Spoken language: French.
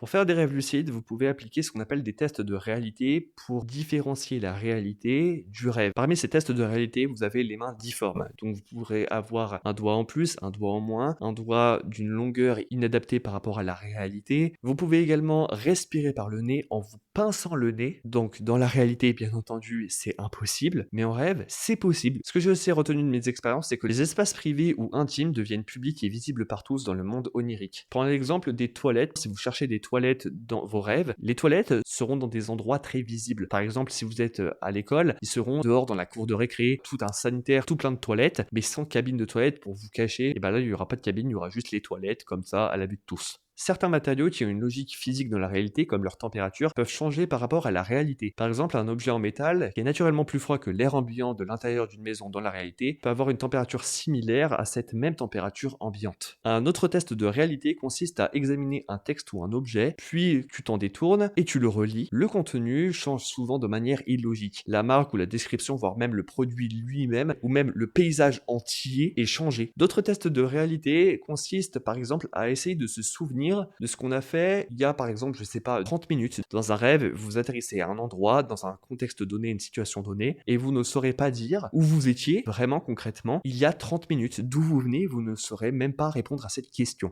Pour faire des rêves lucides, vous pouvez appliquer ce qu'on appelle des tests de réalité pour différencier la réalité du rêve. Parmi ces tests de réalité, vous avez les mains difformes. Donc vous pourrez avoir un doigt en plus, un doigt en moins, un doigt d'une longueur inadaptée par rapport à la réalité. Vous pouvez également respirer par le nez en vous pinçant le nez. Donc dans la réalité, bien entendu, c'est impossible, mais en rêve, c'est possible. Ce que j'ai aussi retenu de mes expériences, c'est que les espaces privés ou intimes deviennent publics et visibles par tous dans le monde onirique. Prenons l'exemple des toilettes. Si vous cherchez des toilettes dans vos rêves, les toilettes seront dans des endroits très visibles. Par exemple, si vous êtes à l'école, ils seront dehors dans la cour de récré, tout un sanitaire, tout plein de toilettes, mais sans cabine de toilette pour vous cacher. Et ben là, il n'y aura pas de cabine, il y aura juste les toilettes comme ça à la vue de tous. Certains matériaux qui ont une logique physique dans la réalité, comme leur température, peuvent changer par rapport à la réalité. Par exemple, un objet en métal, qui est naturellement plus froid que l'air ambiant de l'intérieur d'une maison dans la réalité, peut avoir une température similaire à cette même température ambiante. Un autre test de réalité consiste à examiner un texte ou un objet, puis tu t'en détournes et tu le relis. Le contenu change souvent de manière illogique. La marque ou la description, voire même le produit lui-même, ou même le paysage entier est changé. D'autres tests de réalité consistent par exemple à essayer de se souvenir de ce qu'on a fait il y a par exemple, je sais pas, 30 minutes. Dans un rêve, vous atterrissez à un endroit, dans un contexte donné, une situation donnée, et vous ne saurez pas dire où vous étiez vraiment concrètement il y a 30 minutes. D'où vous venez, vous ne saurez même pas répondre à cette question.